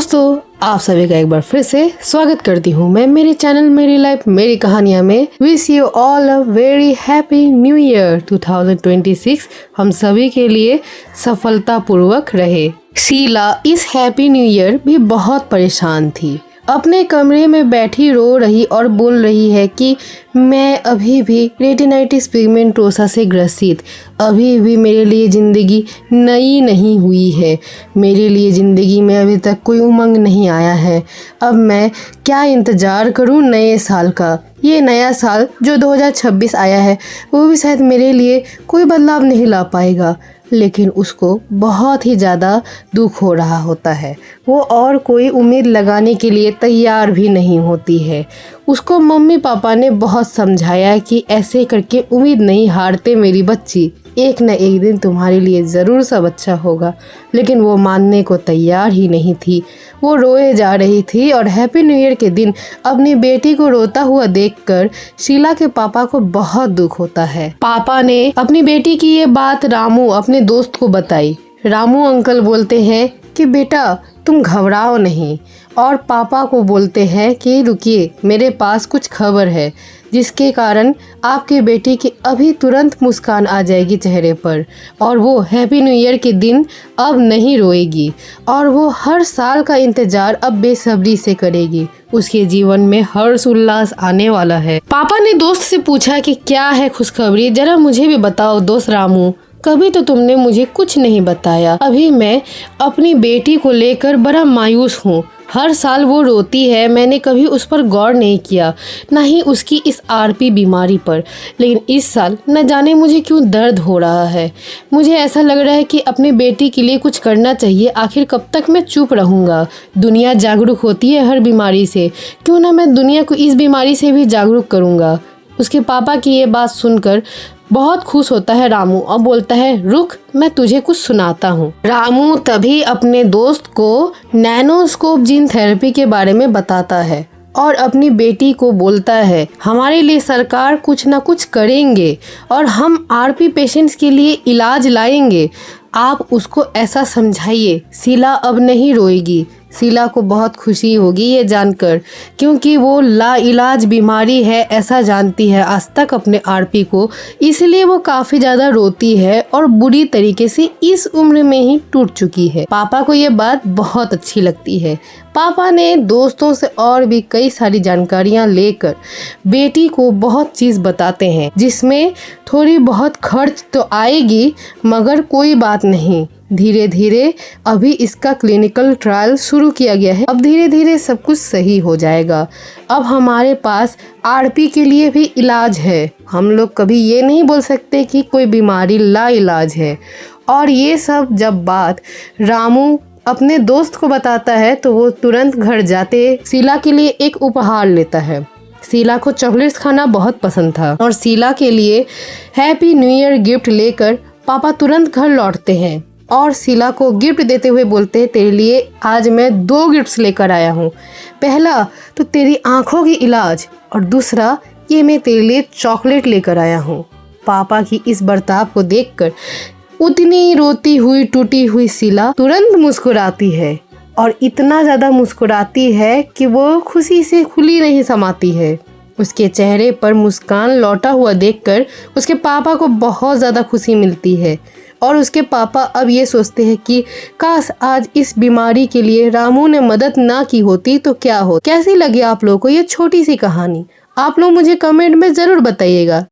दोस्तों, आप सभी का एक बार फिर से स्वागत करती हूँ मैं मेरे चैनल मेरी लाइफ मेरी कहानियाँ में। Wish you all a very happy new year 2026 हम सभी के लिए सफलतापूर्वक रहे। शीला इस हैप्पी न्यू ईयर भी बहुत परेशान थी। अपने कमरे में बैठी रो रही और बोल रही है कि मैं अभी भी रेटिनाइटिस पिगमेंटोसा से ग्रसित, अभी भी मेरे लिए ज़िंदगी नई नहीं हुई है। मेरे लिए ज़िंदगी में अभी तक कोई उमंग नहीं आया है। अब मैं क्या इंतज़ार करूं नए साल का। ये नया साल जो 2026 आया है वो भी शायद मेरे लिए कोई बदलाव नहीं ला पाएगा। लेकिन उसको बहुत ही ज़्यादा दुख हो रहा होता है। वो और कोई उम्मीद लगाने के लिए तैयार भी नहीं होती है। उसको मम्मी पापा ने बहुत समझाया कि ऐसे करके उम्मीद नहीं हारते मेरी बच्ची, एक न एक दिन तुम्हारे लिए ज़रूर सब अच्छा होगा। लेकिन वो मानने को तैयार ही नहीं थी। वो रोए जा रही थी और हैप्पी न्यू ईयर के दिन अपनी बेटी को रोता हुआ देखकर शीला के पापा को बहुत दुख होता है। पापा ने अपनी बेटी की ये बात रामू अपने दोस्त को बताई। रामू अंकल बोलते हैं कि बेटा तुम घबराओ नहीं, और पापा को बोलते हैं कि रुकिए, मेरे पास कुछ खबर है जिसके कारण आपकी बेटी की अभी तुरंत मुस्कान आ जाएगी चेहरे पर, और वो हैप्पी न्यू ईयर के दिन अब नहीं रोएगी और वो हर साल का इंतजार अब बेसब्री से करेगी। उसके जीवन में हर्ष उल्लास आने वाला है। पापा ने दोस्त से पूछा कि क्या है खुशखबरी, जरा मुझे भी बताओ दोस्त रामू, कभी तो तुमने मुझे कुछ नहीं बताया। अभी मैं अपनी बेटी को लेकर बड़ा मायूस हूँ। हर साल वो रोती है, मैंने कभी उस पर गौर नहीं किया, ना ही उसकी इस आरपी बीमारी पर। लेकिन इस साल न जाने मुझे क्यों दर्द हो रहा है। मुझे ऐसा लग रहा है कि अपनी बेटी के लिए कुछ करना चाहिए। आखिर कब तक मैं चुप रहूँगा। दुनिया जागरूक होती है हर बीमारी से, क्यों ना मैं दुनिया को इस बीमारी से भी जागरूक करूँगा। उसके पापा की ये बात सुनकर बहुत खुश होता है रामू और बोलता है रुक, मैं तुझे कुछ सुनाता हूँ। रामू तभी अपने दोस्त को नैनोस्कोप जीन थेरेपी के बारे में बताता है और अपनी बेटी को बोलता है हमारे लिए सरकार कुछ ना कुछ करेंगे और हम आरपी पेशेंट्स के लिए इलाज लाएंगे। आप उसको ऐसा समझाइए। शीला अब नहीं रोएगी। शीला को बहुत खुशी होगी ये जानकर, क्योंकि वो लाइलाज बीमारी है ऐसा जानती है आज तक अपने आरपी को, इसलिए वो काफ़ी ज़्यादा रोती है और बुरी तरीके से इस उम्र में ही टूट चुकी है। पापा को ये बात बहुत अच्छी लगती है। पापा ने दोस्तों से और भी कई सारी जानकारियाँ लेकर बेटी को बहुत चीज़ बताते हैं, जिसमें थोड़ी बहुत खर्च तो आएगी मगर कोई बात नहीं। धीरे धीरे अभी इसका क्लिनिकल ट्रायल शुरू किया गया है। अब धीरे धीरे सब कुछ सही हो जाएगा। अब हमारे पास आरपी के लिए भी इलाज है। हम लोग कभी ये नहीं बोल सकते कि कोई बीमारी लाइलाज है। और ये सब जब बात रामू अपने दोस्त को बताता है तो वो तुरंत घर जाते शीला के लिए एक उपहार लेता है। शीला को चॉकलेट्स खाना बहुत पसंद था और शीला के लिए हैप्पी न्यू ईयर गिफ्ट लेकर पापा तुरंत घर लौटते हैं और शीला को गिफ्ट देते हुए बोलते हैं तेरे लिए आज मैं 2 गिफ्ट्स लेकर आया हूँ। पहला तो तेरी आंखों की इलाज और दूसरा ये मैं तेरे लिए चॉकलेट लेकर आया हूँ। पापा की इस बर्ताव को देखकर उतनी रोती हुई टूटी हुई शीला तुरंत मुस्कुराती है और इतना ज़्यादा मुस्कुराती है कि वो खुशी से खुली नहीं समाती है। उसके चेहरे पर मुस्कान लौटा हुआ देखकर उसके पापा को बहुत ज़्यादा खुशी मिलती है और उसके पापा अब ये सोचते हैं कि काश आज इस बीमारी के लिए रामू ने मदद ना की होती तो क्या हो। कैसी लगी आप लोगों को ये छोटी सी कहानी? आप लोग मुझे कमेंट में ज़रूर बताइएगा।